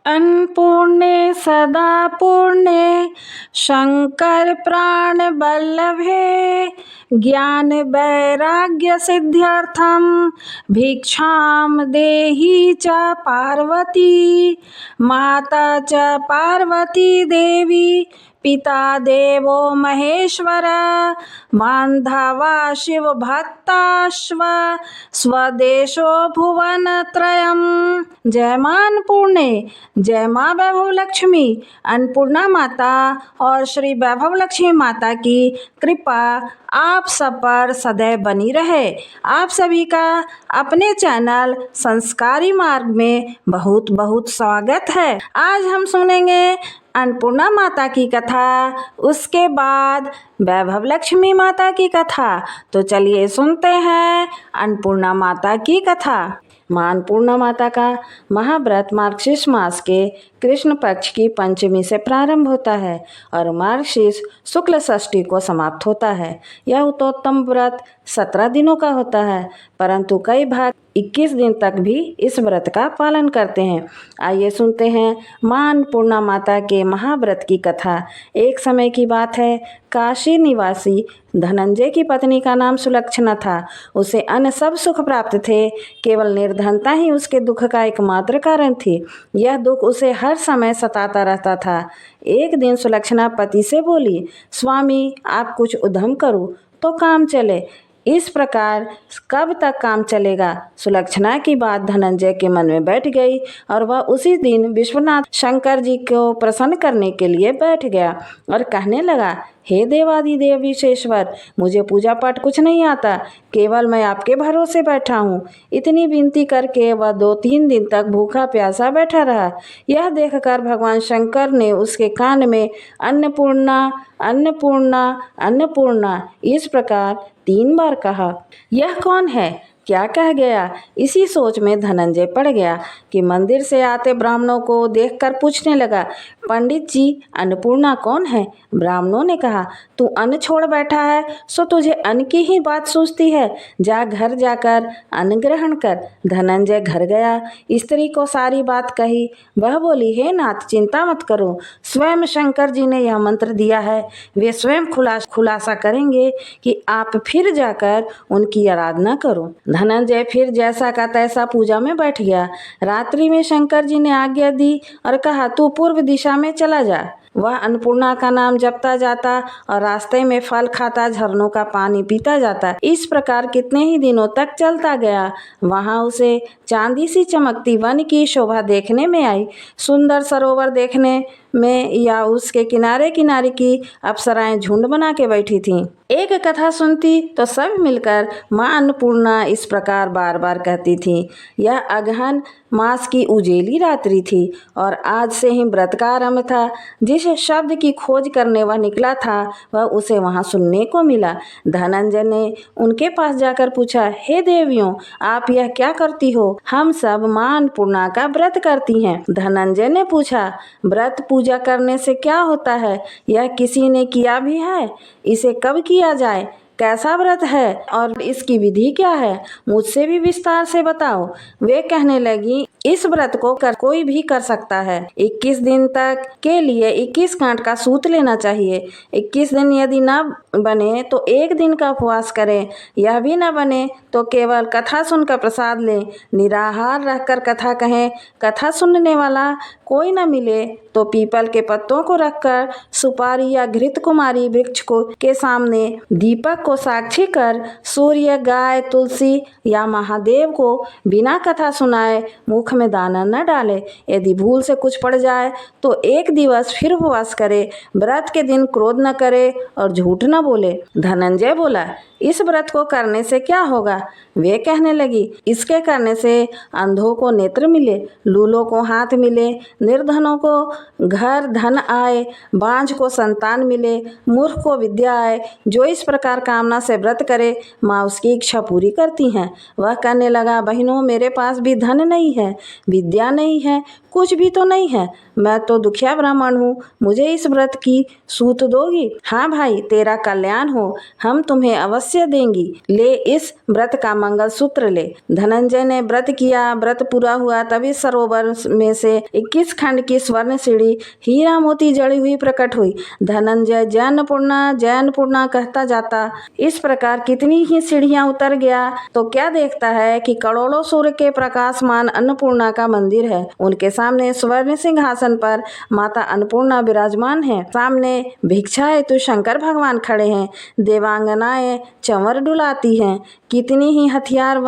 अन्नपूर्णे सदा पूर्णे शंकर प्राण वल्लभे ज्ञान वैराग्य सिद्ध्यर्थम भिक्षाम देहि च पार्वती माता च पार्वती देवी पिता देवो महेश्वर बांधवा शिव भक्ताश्व स्वदेशो भुवन त्रयम्। जय मां अन्नपूर्णे, जय मां वैभव लक्ष्मी। अन्नपूर्णा माता और श्री वैभव लक्ष्मी माता की कृपा आप सब पर सदैव बनी रहे। आप सभी का अपने चैनल संस्कारी मार्ग में बहुत बहुत स्वागत है। आज हम सुनेंगे अन्नपूर्णा माता की कथा, उसके बाद वैभव लक्ष्मी माता की कथा। तो चलिए सुनते हैं अन्नपूर्णा माता की कथा। मां अन्नपूर्णा माता का महाव्रत मार्गशीर्ष मास के कृष्ण पक्ष की पंचमी से प्रारंभ होता है और मार्गशीर्ष शुक्ल षष्ठी को समाप्त होता है। यह उत्तम व्रत 17 दिनों का होता है, परंतु कई भाग 21 दिन तक भी इस व्रत का पालन करते हैं। आइए सुनते हैं मां अन्नपूर्णा माता के महाव्रत की कथा। एक समय की बात है, काशी निवासी धनंजय की पत्नी का नाम सुलक्षणा था। उसे अन्य सब सुख प्राप्त थे, केवल निर्धनता ही उसके दुख का एकमात्र कारण थी। यह दुख उसे हर समय सताता रहता था। एक दिन सुलक्षणा पति से बोली, स्वामी आप कुछ उद्यम करो तो काम चले। इस प्रकार कब तक काम चलेगा? सुलक्षणा की बात धनंजय के मन में बैठ गई और वह उसी दिन विश्वनाथ शंकर जी को प्रसन्न करने के लिए बैठ गया और कहने लगा, हे देवादिदेव विश्वेश्वर, मुझे पूजा पाठ कुछ नहीं आता, केवल मैं आपके भरोसे बैठा हूँ। इतनी विनती करके वह 2-3 दिन तक भूखा प्यासा बैठा रहा। यह देखकर भगवान शंकर ने उसके कान में अन्नपूर्णा अन्नपूर्णा अन्नपूर्णा इस प्रकार 3 बार कहा। यह कौन है, क्या कह गया? इसी सोच में धनंजय पड़ गया कि मंदिर से आते ब्राह्मणों को देखकर पूछने लगा, पंडित जी अन्नपूर्णा कौन है? ब्राह्मणों ने कहा, तू अन्न छोड़ बैठा है सो तुझे अन्न की ही बात सूझती है, जा घर जाकर अन्न ग्रहण कर। धनंजय घर गया, स्त्री को सारी बात कही। वह बोली, हे नाथ चिंता मत करो, स्वयं शंकर जी ने यह मंत्र दिया है, वे स्वयं खुलासा करेंगे कि आप फिर जाकर उनकी आराधना करो। धनंजय फिर जैसा का तैसा पूजा में बैठ गया। रात्रि में शंकर जी ने आज्ञा दी और कहा, तू पूर्व दिशा में चला जा। वह अन्नपूर्णा का नाम जपता जाता और रास्ते में फल खाता, झरनों का पानी पीता जाता। इस प्रकार कितने ही दिनों तक चलता गया। वहां उसे चांदी सी चमकती वन की शोभा देखने में आई। सुंदर सरोवर देखने में या उसके किनारे किनारे की अप्सराएं झुंड बना के बैठी थीं। एक कथा सुनती तो सब मिलकर मां अन्नपूर्णा इस प्रकार बार बार कहती थी। यह अगहन मास की उजेली रात्रि थी और आज से ही व्रत का आरंभ था। जिस शब्द की खोज करने वह निकला था वह उसे वहां सुनने को मिला। धनंजय ने उनके पास जाकर पूछा, हे देवियों, आप यह क्या करती हो? हम सब मां अन्नपूर्णा का व्रत करती हैं। धनंजय ने पूछा, व्रत पूजा करने से क्या होता है? यह किसी ने किया भी है? इसे कब किया जाए? कैसा व्रत है और इसकी विधि क्या है? मुझसे भी विस्तार से बताओ। वे कहने लगी, इस व्रत को कोई भी कर सकता है। 21 दिन तक के लिए 21 कांट का सूत लेना चाहिए। 21 दिन यदि न बने तो 1 दिन का उपवास करें। यह भी न बने तो केवल कथा सुनकर प्रसाद लें। निराहार रहकर कथा कहें। कथा सुनने वाला कोई न मिले तो पीपल के पत्तों को रखकर सुपारी या घृत कुमारी वृक्ष को के सामने दीपक को साक्षी कर सूर्य, गाय, तुलसी या महादेव को बिना कथा सुनाए मुख में दाना न डाले। यदि भूल से कुछ पड़ जाए तो 1 दिवस फिर उपवास करे। व्रत के दिन क्रोध न करे और झूठ न बोले। धनंजय बोला, इस व्रत को करने से क्या होगा? वे कहने लगी, इसके करने से अंधों को नेत्र मिले, लूलों को हाथ मिले, निर्धनों को घर धन आए, बांझ को संतान मिले, मूर्ख को विद्या आए। जो इस प्रकार कामना से व्रत करे माँ उसकी इच्छा पूरी करती हैं। वह कहने लगा, बहनों मेरे पास भी धन नहीं है, विद्या नहीं है, कुछ भी तो नहीं है। मैं तो दुखिया ब्राह्मण हूँ, मुझे इस व्रत की सूत दोगी? हाँ भाई, तेरा कल्याण हो, हम तुम्हें अवश्य अवश्य देंगी। ले इस व्रत का मंगल सूत्र ले। धनंजय ने व्रत किया। व्रत पूरा हुआ तभी सरोवर में से 21 खंड की स्वर्ण सीढ़ी हीरा मोती जड़ी हुई प्रकट हुई। धनंजय जैनपूर्णा कहता जाता इस प्रकार कितनी ही सीढ़ियां उतर गया तो क्या देखता है कि करोड़ों सूर्य के प्रकाशमान अन्नपूर्णा का मंदिर है। उनके सामने स्वर्ण सिंहासन पर माता अन्नपूर्णा विराजमान है। सामने भिक्षा हेतु शंकर भगवान खड़े हैं। देवांगनाएं चंवर डुलाती हैं। कितनी ही हथियार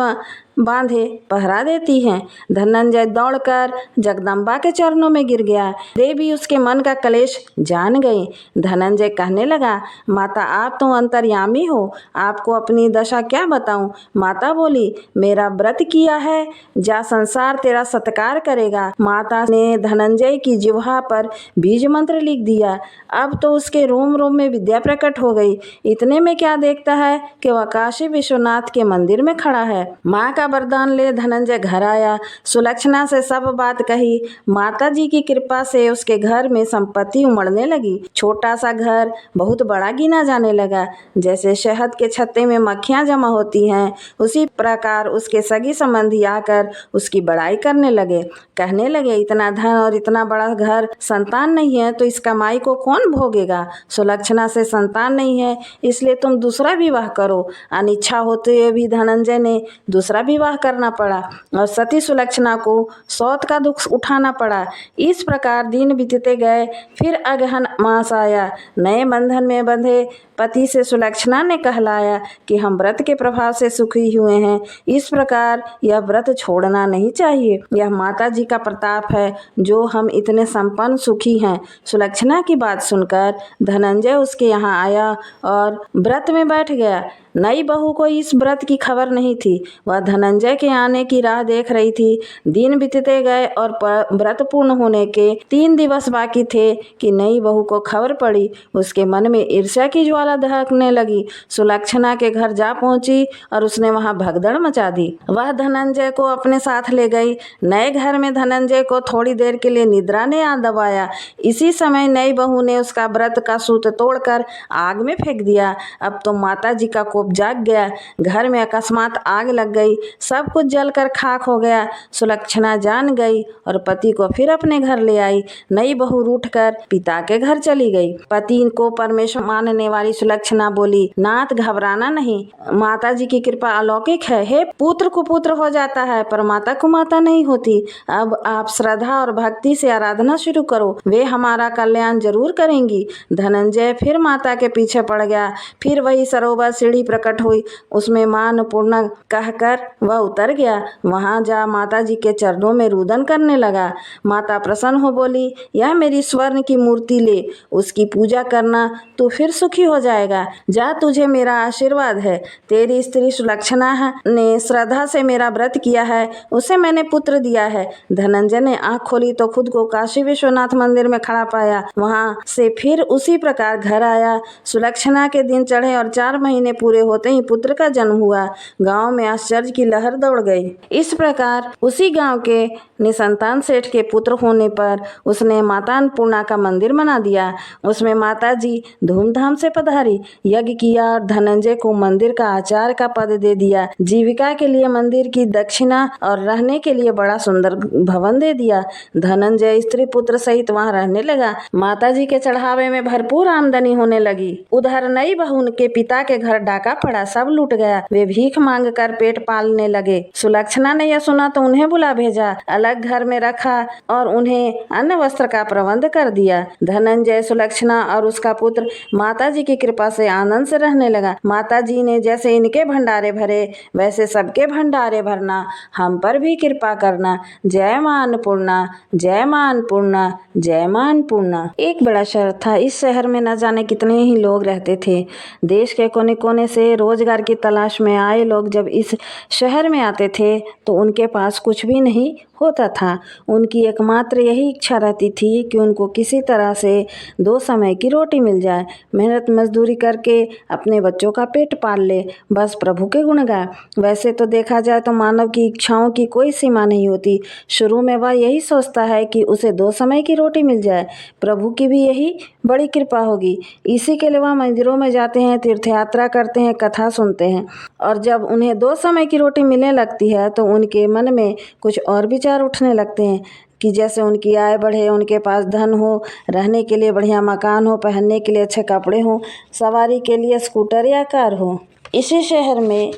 बांधे पहरा देती हैं। धनंजय दौड़कर जगदम्बा के चरणों में गिर गया। देवी उसके मन का क्लेश जान गई। धनंजय कहने लगा, माता आप तो अंतर्यामी हो, आपको अपनी दशा क्या बताऊं। माता बोली, मेरा व्रत किया है, जा संसार तेरा सत्कार करेगा। माता ने धनंजय की जिह्वा पर बीज मंत्र लिख दिया। अब तो उसके रोम रोम में विद्या प्रकट हो गई। इतने में क्या देखता है कि वह काशी विश्वनाथ के मंदिर में खड़ा है। माँ का वरदान ले धनंजय घर आया। सुलक्षणा से सब बात कही। माता जी की कृपा से उसके घर में संपत्ति उमड़ने लगी। छोटा सा घर बहुत बड़ा गिना जाने लगा। जैसे शहद के छत्ते में मक्खियां जमा होती हैं, उसी प्रकार उसके सगी संबंधी आकर उसकी बड़ाई करने लगे। कहने लगे, इतना धन और इतना बड़ा घर, संतान नहीं है तो इस कमाई को कौन भोगेगा। सुलक्षणा से संतान नहीं है इसलिए तुम दूसरा विवाह करो। अनिच्छा होते हुए भी धनंजय ने दूसरा विवाह करना पड़ा और सती सुलक्षणा को सौत का दुख उठाना पड़ा। इस प्रकार दिन बीतते गए। फिर अगहन मास आया। नए बंधन में बंधे पति से सुलक्षणा ने कहलाया कि हम व्रत के प्रभाव से सुखी हुए हैं, इस प्रकार यह व्रत छोड़ना नहीं चाहिए। यह माता जी का प्रताप है जो हम इतने संपन्न सुखी हैं। सुलक्षणा की बात सुनकर धनंजय उसके यहाँ आया और व्रत में बैठ गया। नई बहू को इस व्रत की खबर नहीं थी। वह धनंजय के आने की राह देख रही थी। दिन बीतते गए और व्रत पूर्ण होने के 3 दिवस बाकी थे कि नई बहू को खबर पड़ी। उसके मन में ईर्ष्या की ज्वाला दहकने लगी। सुलक्षणा के घर जा पहुंची और उसने वहां भगदड़ मचा दी। वह धनंजय को अपने साथ ले गई। नए घर में धनंजय को थोड़ी देर के लिए निद्रा ने आ दबाया। इसी समय नई बहू ने उसका व्रत का सूत तोड़कर आग में फेंक दिया। अब तो माता जी का कोप जाग गया। घर में अकस्मात आग लग गई। सब कुछ जलकर खाक हो गया। सुलक्षणा जान गई और पति को फिर अपने घर ले आई। नई बहू रूठकर पिता के घर चली गई। पति को परमेश्वर मानने वाली सुलक्षणा बोली, नाथ घबराना नहीं, माता जी की कृपा अलौकिक है। हे पुत्र को पुत्र हो जाता है पर माता को माता नहीं होती। अब आप श्रद्धा और भक्ति से आराधना शुरू करो, वे हमारा कल्याण जरूर करेंगी। धनंजय फिर माता के पीछे पड़ गया। फिर वही सरोवर सीढ़ी प्रकट हुई। उसमें मां अन्नपूर्णा कहकर वह उतर गया। वहां जा माता जी के चरणों में रुदन करने लगा। माता प्रसन्न हो बोली, यह मेरी स्वर्ण की मूर्ति ले, उसकी पूजा करना, तू फिर सुखी हो जाएगा। जा, तुझे मेरा आशीर्वाद है। तेरी स्त्री सुलक्षणा ने श्रद्धा से मेरा व्रत किया है, उसे मैंने पुत्र दिया है। धनंजय ने आंख खोली तो खुद को काशी विश्वनाथ मंदिर में खड़ा पाया। वहां से फिर उसी प्रकार घर आया। सुलक्षणा के दिन चढ़े और 4 महीने पूरे होते ही पुत्र का जन्म हुआ। गांव में आश्चर्य की लहर दौड़ गई। इस प्रकार उसी गांव के निसंतान सेठ के पुत्र होने पर उसने माता अन्नपूर्णा का मंदिर बना दिया। उसमें माता जी धूमधाम से पधारी, यज्ञ किया और धनंजय को मंदिर का आचार्य का पद दे दिया। जीविका के लिए मंदिर की दक्षिणा और रहने के लिए बड़ा सुंदर भवन दे दिया। धनंजय स्त्री पुत्र सहित वहां रहने लगा। माता जी के चढ़ावे में भरपूर आमदनी होने लगी। उधर नई बहू के पिता के घर डाका पड़ा, सब लूट गया। वे भीख मांग कर पेट पालने लगे। सुलक्षणा ने यह सुना तो उन्हें बुला भेजा, अलग घर में रखा और उन्हें अन्न वस्त्र का प्रबंध कर दिया। धनंजय, सुलक्षणा और उसका पुत्र माता जी की कृपा से आनंद से रहने लगा। माता जी ने जैसे इनके भंडारे भरे वैसे सबके भंडारे भरना, हम पर भी कृपा करना। जय मां अन्नपूर्णा, जय मां अन्नपूर्णा, जय मां अन्नपूर्णा। एक बड़ा शहर था। इस शहर में न जाने कितने ही लोग रहते थे। देश के कोने कोने से रोजगार की तलाश में आए लोग जब इस शहर में आते थे तो उनके पास कुछ भी नहीं होता था। उनकी एकमात्र यही इच्छा रहती थी कि उनको किसी तरह से 2 समय की रोटी मिल जाए, मेहनत मजदूरी करके अपने बच्चों का पेट पाल ले, बस प्रभु के गुण गाए। वैसे तो देखा जाए तो मानव की इच्छाओं की कोई सीमा नहीं होती। शुरू में वह यही सोचता है कि उसे 2 समय की रोटी मिल जाए, प्रभु की भी यही बड़ी कृपा होगी। इसी के लिए वह मंदिरों में जाते हैं, तीर्थ यात्रा करते हैं, कथा सुनते हैं, और जब उन्हें 2 समय की रोटी मिलने लगती है तो उनके मन में कुछ और विचार उठने लगते हैं कि जैसे उनकी आय बढ़े, उनके पास धन हो, रहने के लिए बढ़िया मकान हो, पहनने के लिए अच्छे कपड़े हों, सवारी के लिए स्कूटर या कार हो। इसी शहर में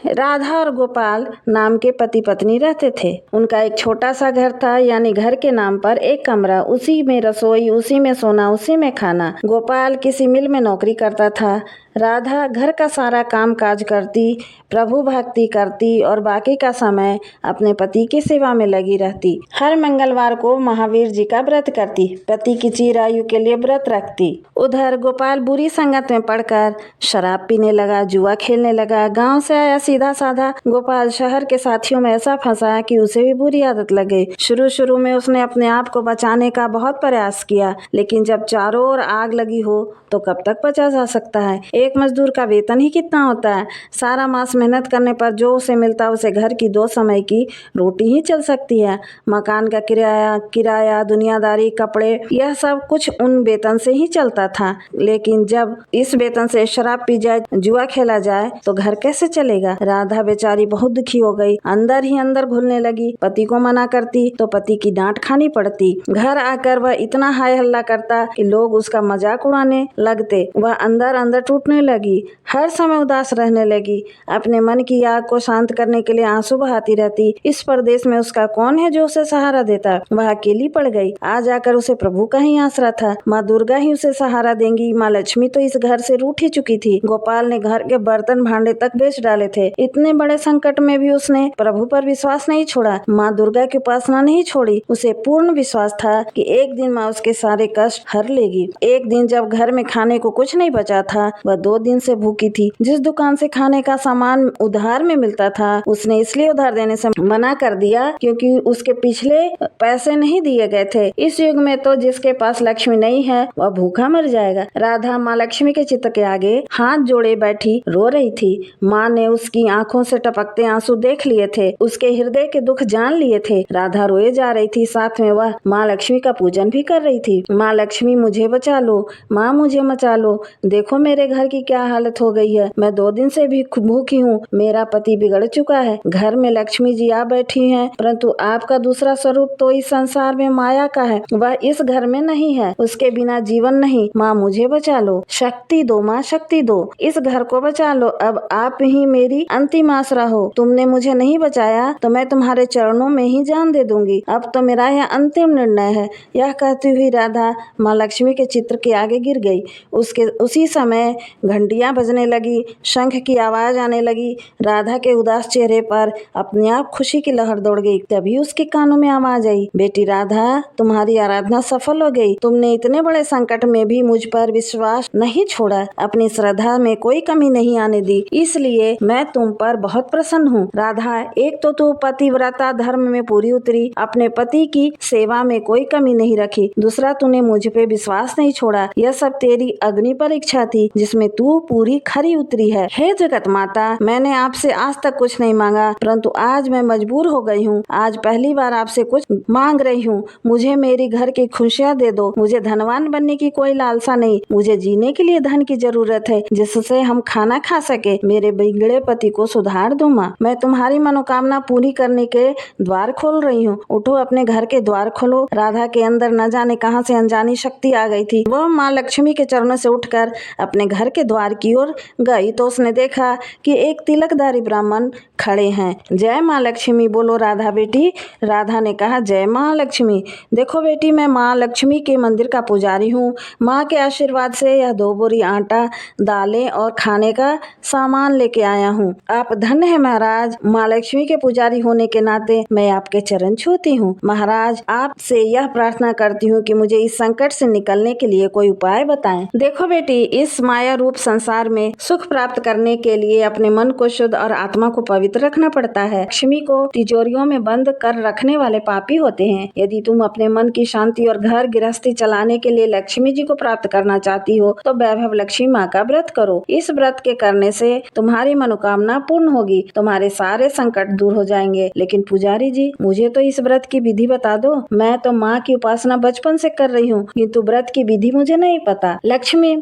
राधा और गोपाल नाम के पति पत्नी रहते थे। उनका एक छोटा सा घर था, यानी घर के नाम पर एक कमरा, उसी में रसोई, उसी में सोना, उसी में खाना। गोपाल किसी मिल में नौकरी करता था। राधा घर का सारा काम काज करती, प्रभु भक्ति करती और बाकी का समय अपने पति की सेवा में लगी रहती। हर मंगलवार को महावीर जी का व्रत करती, पति की चिरायु के लिए व्रत रखती। उधर गोपाल बुरी संगत में पड़कर शराब पीने लगा, जुआ खेलने लगा। गांव से आया सीधा साधा गोपाल शहर के साथियों में ऐसा फंसा कि उसे भी बुरी आदत लग गई। शुरू में उसने अपने आप को बचाने का बहुत प्रयास किया, लेकिन जब चारों ओर आग लगी हो तो कब तक बचा जा सकता है। एक मजदूर का वेतन ही कितना होता है? सारा मास मेहनत करने पर जो उसे मिलता, उसे घर की 2 समय की रोटी ही चल सकती है। मकान का किराया, दुनियादारी, कपड़े, यह सब कुछ उन वेतन से ही चलता था। लेकिन जब इस वेतन से शराब पी जाए, जुआ खेला जाए तो घर कैसे चलेगा? राधा बेचारी बहुत दुखी हो गई, अंदर ही अंदर घुलने लगी। पति को मना करती तो पति की डांट खानी पड़ती। घर आकर वह इतना हाय हल्ला करता कि लोग उसका मजाक उड़ाने लगते। वह अंदर अंदर टूटने लगी, हर समय उदास रहने लगी। अपने मन की आग को शांत करने के लिए आंसू बहाती रहती। इस परदेश में उसका कौन है जो उसे सहारा देता? वह अकेली पड़ गई। आज आकर उसे प्रभु का ही आसरा था। माँ दुर्गा ही उसे सहारा देंगी। माँ लक्ष्मी तो इस घर से रूठ ही चुकी थी। गोपाल ने घर के बर्तन भांडे तक बेच डाले थे। इतने बड़े संकट में भी उसने प्रभु पर विश्वास नहीं छोड़ा, माँ दुर्गा की उपासना नहीं छोड़ी। उसे पूर्ण विश्वास था कि एक दिन माँ उसके सारे कष्ट हर लेगी। एक दिन जब घर में खाने को कुछ नहीं बचा था, वह 2 दिन से भूखी थी। जिस दुकान से खाने का सामान उधार में मिलता था, उसने इसलिए उधार देने से मना कर दिया क्योंकि उसके पिछले पैसे नहीं दिए गए थे। इस युग में तो जिसके पास लक्ष्मी नहीं है वह भूखा मर जाएगा। राधा माँ लक्ष्मी के चित्र के आगे हाथ जोड़े बैठी रो रही थी। माँ ने उसकी आंखों से टपकते आंसू देख लिए थे, उसके हृदय के दुख जान लिए थे। राधा रोए जा रही थी, साथ में वह माँ लक्ष्मी का पूजन भी कर रही थी। माँ लक्ष्मी मुझे बचा लो, माँ मुझे बचा लो, देखो मेरे घर की क्या हालत हो गई है। मैं 2 दिन से भी भूखी हूँ, मेरा पति बिगड़ चुका है। घर में लक्ष्मी जी आ बैठी हैं, परंतु आपका दूसरा स्वरूप तो इस संसार में माया का है, वह इस घर में नहीं है, उसके बिना जीवन नहीं। माँ मुझे बचा लो, शक्ति दो माँ, शक्ति दो, इस घर को बचा लो। अब आप ही मेरी अंतिम आसरा हो। तुमने मुझे नहीं बचाया तो मैं तुम्हारे चरणों में ही जान दे दूंगी। अब तो मेरा यह अंतिम निर्णय है। यह कहती हुई राधा माँ लक्ष्मी के चित्र के आगे गिर गई। उसी समय घंटियां बजने लगी, शंख की आवाज आने लगी। राधा के उदास चेहरे पर अपने आप खुशी की लहर दौड़ गई। तभी उसके कानों में आवाज आई, बेटी राधा, तुम्हारी आराधना सफल हो गई। तुमने इतने बड़े संकट में भी मुझ पर विश्वास नहीं छोड़ा, अपनी श्रद्धा में कोई कमी नहीं आने दी, इसलिए मैं तुम पर बहुत प्रसन्न हूँ। राधा, एक तो तू पतिव्रता धर्म में पूरी उतरी, अपने पति की सेवा में कोई कमी नहीं रखी। दूसरा, तूने मुझ पे विश्वास नहीं छोड़ा। यह सब तेरी अग्नि परीक्षा थी जिसमें तू पूरी खरी उतरी है। हे जगत माता, मैंने आपसे आज तक कुछ नहीं मांगा, परंतु आज मैं मजबूर हो गई हूँ। आज पहली बार आपसे कुछ मांग रही हूँ। मुझे मेरी घर की खुशियाँ दे दो। मुझे धनवान बनने की कोई लालसा नहीं, मुझे जीने के लिए धन की जरूरत है जिससे हम खाना खा सके। मेरे बिगड़े पति को सुधार दो माँ। मैं तुम्हारी मनोकामना पूरी करने के द्वार खोल रही हूँ। उठो, अपने घर के द्वार खोलो। राधा के अंदर न जाने कहां से अनजानी शक्ति आ गई थी। वह माँ लक्ष्मी के चरणों से उठकर अपने घर के द्वार की ओर गई तो उसने देखा कि एक तिलकधारी ब्राह्मण खड़े हैं। जय माँ लक्ष्मी, बोलो राधा बेटी। राधा ने कहा, जय माँ लक्ष्मी। देखो बेटी, मैं माँ लक्ष्मी के मंदिर का पुजारी हूँ। माँ के आशीर्वाद से यह 2 बोरी आटा, दालें और खाने का सामान लेके आया हूँ। हूँ। आप धन्य है महाराज। माँ लक्ष्मी के पुजारी होने के नाते मैं आपके चरण छूती हूँ। महाराज, आपसे यह प्रार्थना करती हूँ कि मुझे इस संकट से निकलने के लिए कोई उपाय बताएं। देखो बेटी, इस माया रूप संसार में सुख प्राप्त करने के लिए अपने मन को शुद्ध और आत्मा को पवित्र रखना पड़ता है। लक्ष्मी को तिजोरियों में बंद कर रखने वाले पापी होते हैं। यदि तुम अपने मन की शांति और घर गृहस्थी चलाने के लिए लक्ष्मी जी को प्राप्त करना चाहती हो तो वैभव लक्ष्मी माँ का व्रत करो। इस व्रत के करने से तुम्हारी मनोकामना पूर्ण होगी, तुम्हारे सारे संकट दूर हो जाएंगे। लेकिन पुजारी जी, मुझे तो इस व्रत की विधि बता दो। मैं तो माँ की उपासना बचपन से कर रही हूँ, किंतु व्रत की विधि मुझे नहीं पता।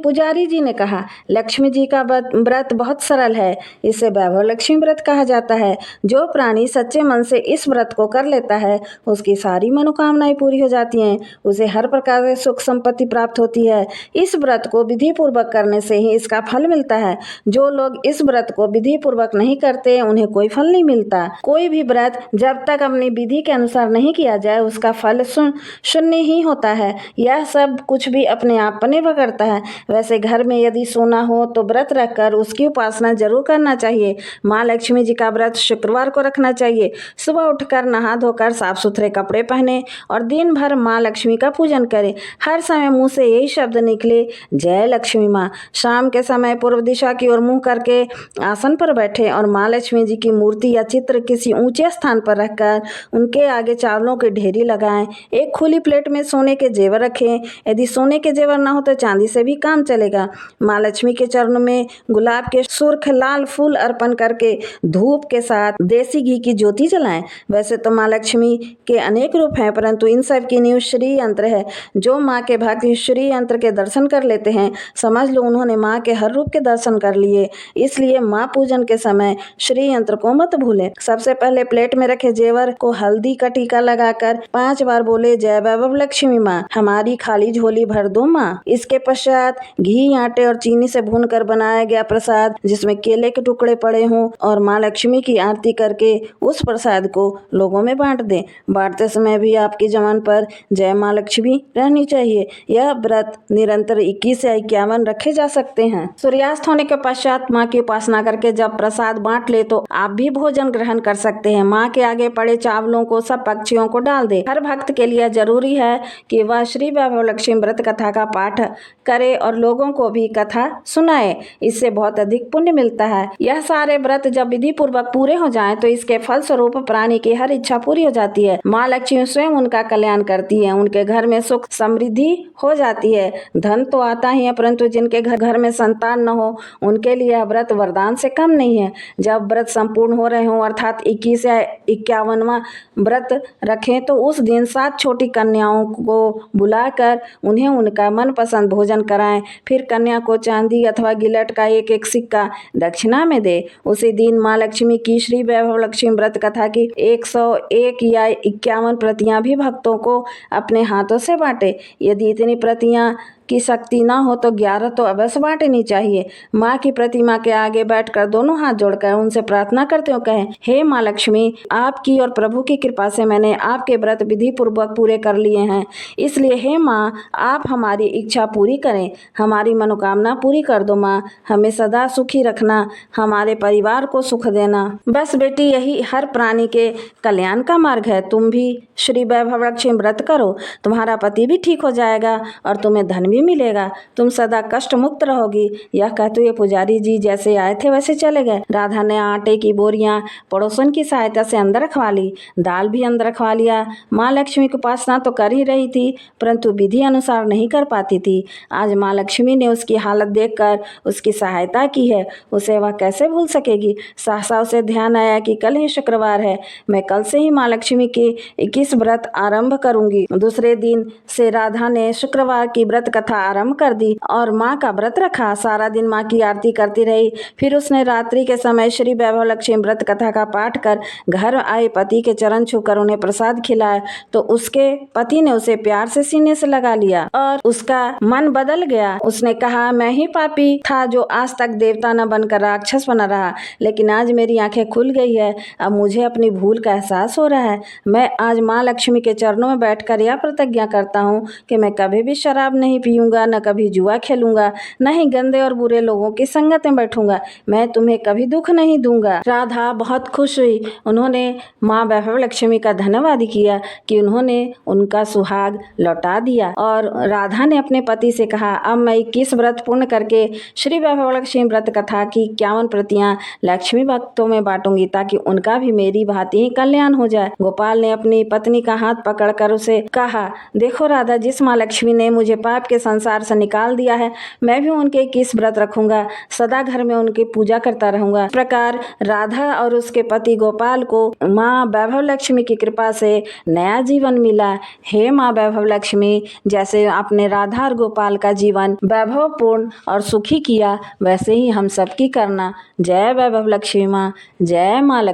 पुजारी जी ने कहा, लक्ष्मी जी का व्रत बहुत सरल है। इसे वैभव लक्ष्मी व्रत कहा जाता है। जो प्राणी सच्चे मन से इस व्रत को कर लेता है उसकी सारी मनोकामनाएं पूरी हो जाती हैं, उसे हर प्रकार से सुख संपत्ति प्राप्त होती है। इस व्रत को विधि पूर्वक करने से ही इसका फल मिलता है। जो लोग इस व्रत को विधि पूर्वक नहीं करते उन्हें कोई फल नहीं मिलता। कोई भी व्रत जब तक अपनी विधि के अनुसार नहीं किया जाए उसका फल शून्य ही होता है। यह सब कुछ भी अपने आप पर निर्भर करता है। वैसे घर में यदि सोना हो तो व्रत रखकर उसकी उपासना जरूर करना चाहिए। माँ लक्ष्मी जी का व्रत शुक्रवार को रखना चाहिए। सुबह उठकर नहा धोकर साफ सुथरे कपड़े पहने और दिन भर माँ लक्ष्मी का पूजन करें। हर समय मुंह से यही शब्द निकले, जय लक्ष्मी माँ। शाम के समय पूर्व दिशा की ओर मुंह करके आसन पर बैठे और माँ लक्ष्मी जी की मूर्ति या चित्र किसी ऊंचे स्थान पर रखकर उनके आगे चावलों की ढेरी लगाएं। एक खुली प्लेट में सोने के जेवर रखें। यदि सोने के जेवर ना हो तो चांदी से भी काम चलेगा। माँ लक्ष्मी के चरणों में गुलाब के सुर्ख लाल फूल अर्पण करके धूप के साथ देसी घी की ज्योति जलाएं। वैसे तो माँ लक्ष्मी के अनेक रूप हैं, परंतु इन सब की नींव श्री यंत्र है। जो माँ के भक्त श्री यंत्र के दर्शन कर लेते हैं समझ लो उन्होंने माँ के हर रूप के दर्शन कर लिए। इसलिए माँ पूजन के समय श्री यंत्र को मत भूलें। सबसे पहले प्लेट में रखे जेवर को हल्दी का टीका लगाकर 5 बार बोले, जय वैभव लक्ष्मी माँ, हमारी खाली झोली भर दो माँ। इसके पश्चात घी, आटे और चीनी से भून कर बनाया गया प्रसाद जिसमें केले के टुकड़े पड़े हों और माँ लक्ष्मी की आरती करके उस प्रसाद को लोगों में बांट दें। बांटते समय भी आपकी जबान पर जय माँ लक्ष्मी रहनी चाहिए। यह व्रत निरंतर 21 से 51 रखे जा सकते हैं। सूर्यास्त होने के पश्चात माँ की उपासना करके जब प्रसाद बांट ले तो आप भी भोजन ग्रहण कर सकते हैं। माँ के आगे पड़े चावलों को सब पक्षियों को डाल दे। हर भक्त के लिए जरूरी है कि वह श्री वैभव लक्ष्मी व्रत कथा का पाठ करे और लोगों को भी कथा सुनाए। इससे बहुत अधिक पुण्य मिलता है। यह सारे व्रत जब विधि पूर्वक पूरे हो जाएं तो इसके फल स्वरूप प्राणी की हर इच्छा पूरी हो जाती है। माँ लक्ष्मी स्वयं उनका कल्याण करती है। उनके घर में सुख समृद्धि हो जाती है। धन तो आता ही है, परंतु जिनके घर में संतान न हो उनके लिए यह व्रत वरदान से कम नहीं है। जब व्रत संपूर्ण हो रहे हों अर्थात 21 या 51वां व्रत रखें तो उस दिन 7 छोटी कन्याओं को बुलाकर उन्हें उनका मनपसंद भोजन कराएं। फिर कन्या को चांदी अथवा गिलट का एक सिक्का दक्षिणा में दे। उसी दिन माँ लक्ष्मी की श्री वैभव लक्ष्मी व्रत कथा की 101 या 51 प्रतियां भी भक्तों को अपने हाथों से बांटे। यदि इतनी प्रतियां की शक्ति ना हो तो 11 तो अवश्य बांटनी चाहिए। माँ की प्रतिमा के आगे बैठकर दोनों हाथ जोड़कर उनसे प्रार्थना करते हुए कहें, हे माँ लक्ष्मी, आपकी और प्रभु की कृपा से मैंने आपके व्रत विधि पूर्वक पूरे कर लिए हैं। इसलिए हे माँ, आप हमारी इच्छा पूरी करें, हमारी मनोकामना पूरी कर दो। माँ, हमें सदा सुखी रखना, हमारे परिवार को सुख देना। बस बेटी, यही हर प्राणी के कल्याण का मार्ग है। तुम भी श्री वैभव लक्ष्मी व्रत करो, तुम्हारा पति भी ठीक हो जाएगा और तुम्हें धन भी मिलेगा। तुम सदा कष्ट मुक्त रहोगी। यह कहते हुए पुजारी जी जैसे आए थे वैसे चले गए। राधा ने आटे की बोरियां पड़ोसन की सहायता से अंदर रखवा ली, दाल भी अंदर रखवा लिया। माँ लक्ष्मी की उपासना तो कर ही रही थी, परंतु विधि अनुसार नहीं कर पाती थी। आज माँ लक्ष्मी ने उसकी हालत देखकर उसकी सहायता की है, उसे वह कैसे भूल सकेगी। सहसा उसे ध्यान आया कि कल ही शुक्रवार है, मैं कल से ही माँ लक्ष्मी के 21 व्रत आरंभ करूंगी। दूसरे दिन से राधा ने शुक्रवार की व्रत कथा आरंभ कर दी और माँ का व्रत रखा। सारा दिन माँ की आरती करती रही। फिर उसने रात्रि के समय श्री वैभव लक्ष्मी व्रत कथा का पाठ कर घर आए पति के चरण छूकर उन्हें प्रसाद खिलाया तो उसके पति ने उसे प्यार से सीने से लगा लिया और उसका मन बदल गया। उसने कहा, मैं ही पापी था जो आज तक देवता न बनकर राक्षस बना रहा, लेकिन आज मेरी आंखें खुल गई है। अब मुझे अपनी भूल का एहसास हो रहा है। मैं आज माँ लक्ष्मी के चरणों में बैठकर यह प्रतिज्ञा करता हूँ कि मैं कभी भी शराब नहीं पीऊँगा, न कभी जुआ खेलूँगा, न ही गंदे और बुरे लोगों की संगत में बैठूँगा। मैं तुम्हें कभी दुख नहीं दूंगा। राधा बहुत खुश हुई। उन्होंने माँ वैभव लक्ष्मी का धन्यवाद किया कि उन्होंने उनका सुहाग लौटा दिया और राधा ने अपने पति से कहा, अब मैं 21 व्रत पूर्ण करके श्री वैभव लक्ष्मी व्रत कथा की 51 प्रतियां लक्ष्मी भक्तों में बांटूंगी ताकि उनका भी मेरी भांति ही कल्याण हो जाए। गोपाल ने अपनी पत्नी का हाथ पकड़कर उसे कहा, देखो राधा, जिस माँ लक्ष्मी ने मुझे पाप के संसार से निकाल दिया है, मैं भी उनके 21 व्रत रखूंगा, सदा घर में उनकी पूजा करता रहूंगा। इस प्रकार राधा और उसके पति गोपाल को माँ वैभव लक्ष्मी की कृपा से नया जीवन मिला। हे माँ वैभव लक्ष्मी, जैसे आपने राधा और गोपाल का जीवन वैभवपूर्ण और सुखी किया, वैसे ही हम सबकी करना। जय वैभव लक्ष्मी माँ, जय माँ लक्ष्मी।